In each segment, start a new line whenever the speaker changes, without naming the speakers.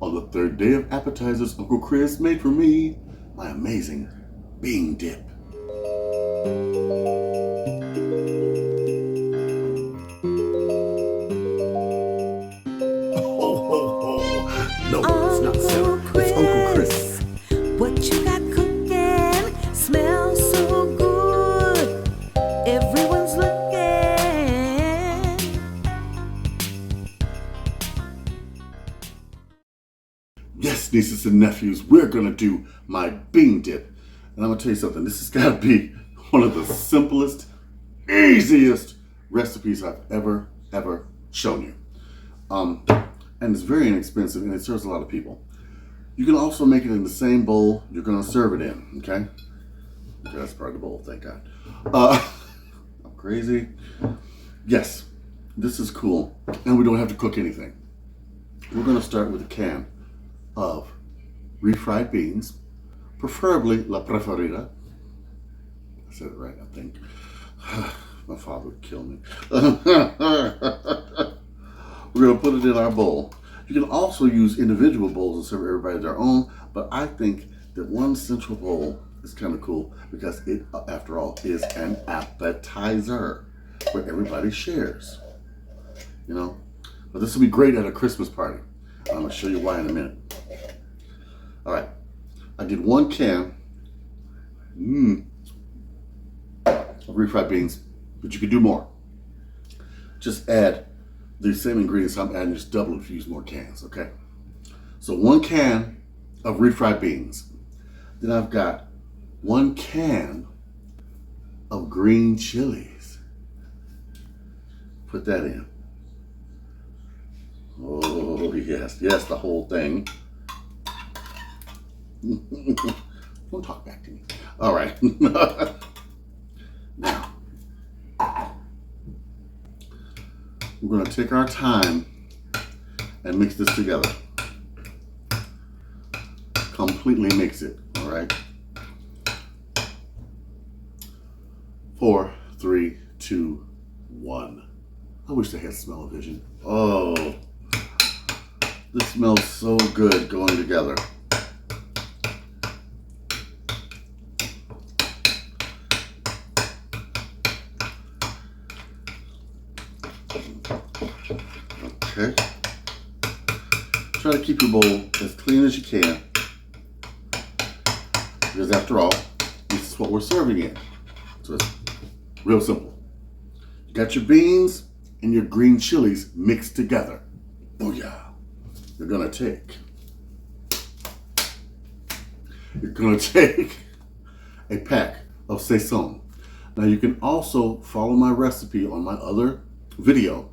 On the third day of appetizers, Uncle Chris made for me my amazing bean dip. Ho, ho, ho. No, it's not Sarah. It's Uncle Chris.
What you got cooking smells so good. Everyone's looking.
Yes, nieces and nephews, we're gonna do my bean dip. And I'm gonna tell you something, this has gotta be one of the simplest, easiest recipes I've ever shown you. And it's very inexpensive and it serves a lot of people. You can also make it in the same bowl you're gonna serve it in, okay? That's part of the bowl, thank God. I'm crazy. Yes, this is cool, and we don't have to cook anything. We're gonna start with a can of refried beans, preferably la preferida. I said it right, I think. My father would kill me. We're gonna put it in our bowl. You can also use individual bowls and serve everybody their own, but I think that one central bowl is kind of cool because it, after all, is an appetizer where everybody shares, you know? But this will be great at a Christmas party. I'm gonna show you why in a minute. All right, I did 1 can of refried beans, but you could do more. Just add the same ingredients I'm adding, just double if you use more cans, okay? So 1 can of refried beans. Then I've got 1 can of green chilies. Put that in. Oh, yes, the whole thing. Don't talk back to me. All right. Now, we're going to take our time and mix this together. Completely mix it, all right? 4, 3, 2, 1. I wish they had smell-o-vision. Oh, this smells so good going together. Okay. Try to keep your bowl as clean as you can, because after all, this is what we're serving in. So it's real simple. You got your beans and your green chilies mixed together. Booyah. You're gonna take a pack of saison. Now you can also follow my recipe on my other video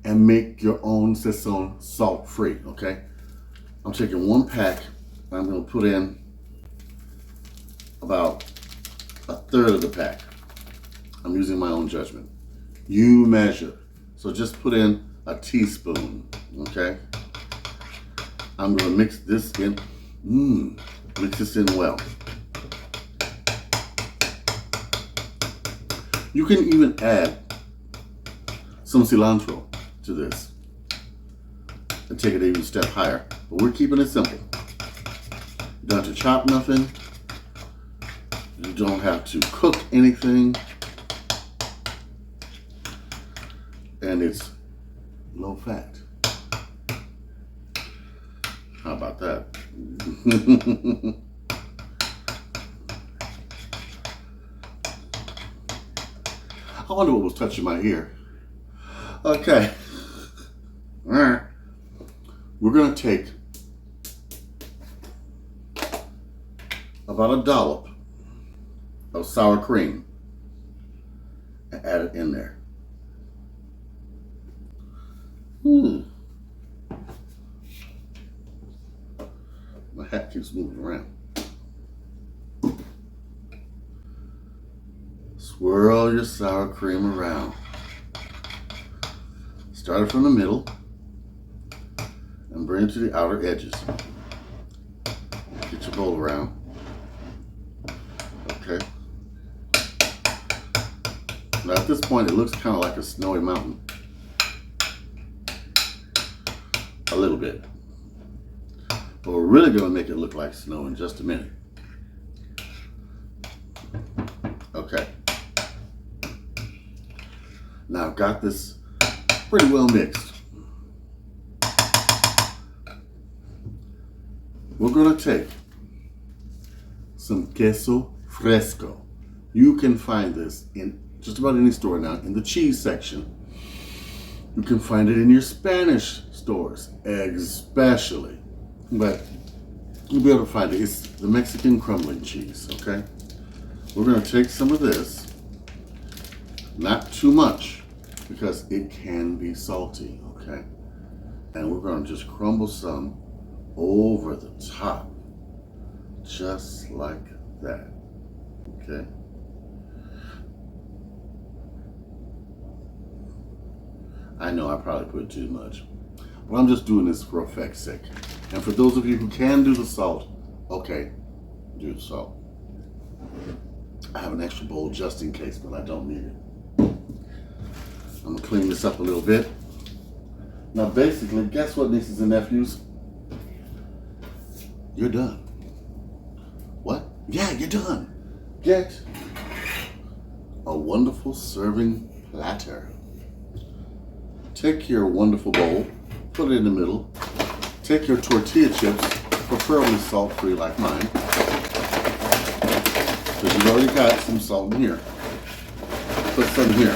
and make your own saison salt-free, okay? I'm taking 1 pack, and I'm gonna put in about 1/3 of the pack. I'm using my own judgment. You measure. So just put in a teaspoon, okay? I'm gonna mix this in, mix this in well. You can even add some cilantro to this and take it even a step higher, but we're keeping it simple. You don't have to chop nothing. You don't have to cook anything. And it's low fat. How about that? I wonder what was touching my ear. Okay. We're going to take about a dollop of sour cream and add it in there. My hat keeps moving around. Swirl your sour cream around. Start it from the middle and bring it to the outer edges. Get your bowl around. Okay. Now at this point it looks kind of like a snowy mountain. A little bit. But we're really going to make it look like snow in just a minute. Okay. Now I've got this pretty well mixed. We're going to take some queso fresco. You can find this in just about any store now in the cheese section. You can find it in your Spanish stores, especially. But you'll be able to find it. It's the Mexican crumbling cheese, okay? We're going to take some of this, not too much, because it can be salty, okay? And we're going to just crumble some over the top, just like that, okay? I know I probably put too much, but I'm just doing this for effect's sake. And for those of you who can do the salt, okay, do the salt. I have an extra bowl just in case, but I don't need it. I'm gonna clean this up a little bit. Now basically, guess what, nieces and nephews? You're done. What? Yeah, you're done. Get a wonderful serving platter. Take your wonderful bowl, put it in the middle. Take your tortilla chips, preferably salt-free like mine, because you've already got some salt in here. Put some here.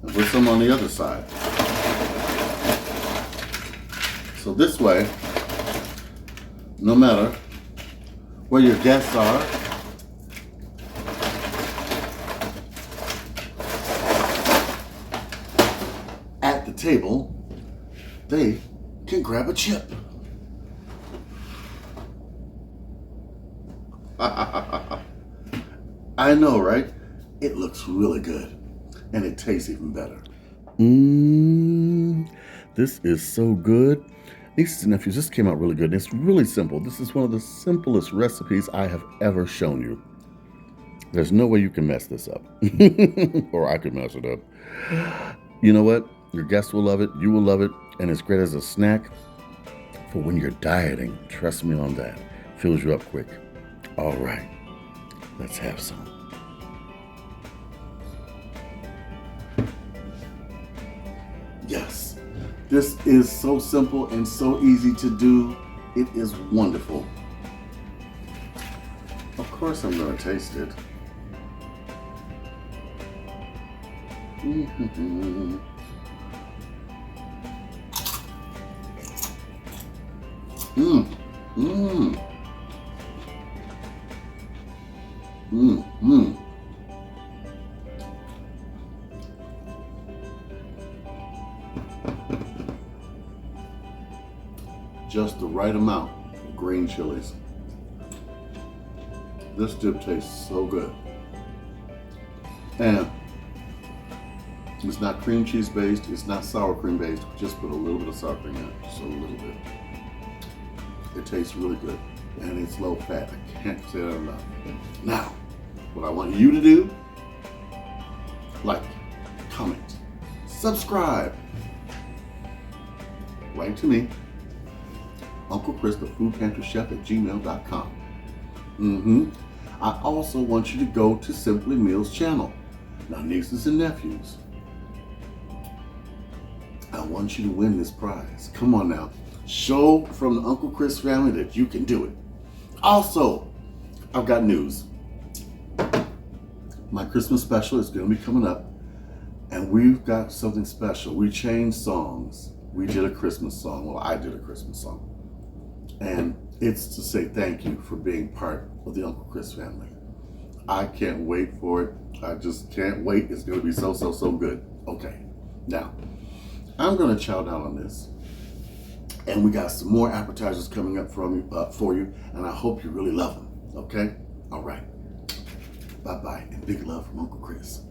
And put some on the other side. So this way, no matter where your guests are, at the table, they can grab a chip. I know, right? It looks really good, and it tastes even better. This is so good. Nieces and nephews, this came out really good, and it's really simple. This is one of the simplest recipes I have ever shown you. There's no way you can mess this up, or I could mess it up. You know what? Your guests will love it, you will love it, and it's great as a snack for when you're dieting. Trust me on that. Fills you up quick. All right, let's have some. Yes. This is so simple and so easy to do. It is wonderful. Of course I'm going to taste it. Mmm. Just the right amount of green chilies. This dip tastes so good. And it's not cream cheese based, it's not sour cream based. Just put a little bit of sour cream in it, just a little bit. It tastes really good, and it's low fat. I can't say that enough. Now, what I want you to do, like, comment, subscribe. Write to me, Uncle Chris, the Food Pantry Chef at gmail.com. I also want you to go to Simply Meals channel. Now, nieces and nephews, I want you to win this prize. Come on now. Show from the Uncle Chris family that you can do it. Also, I've got news. My Christmas special is going to be coming up, and we've got something special. We changed songs. We did a Christmas song. Well, I did a Christmas song. And it's to say thank you for being part of the Uncle Chris family. I can't wait for it. I just can't wait. It's going to be so good. Okay, now, I'm going to chow down on this. And we got some more appetizers coming up for you, and I hope you really love them, okay? All right. Bye-bye, and big love from Uncle Chris.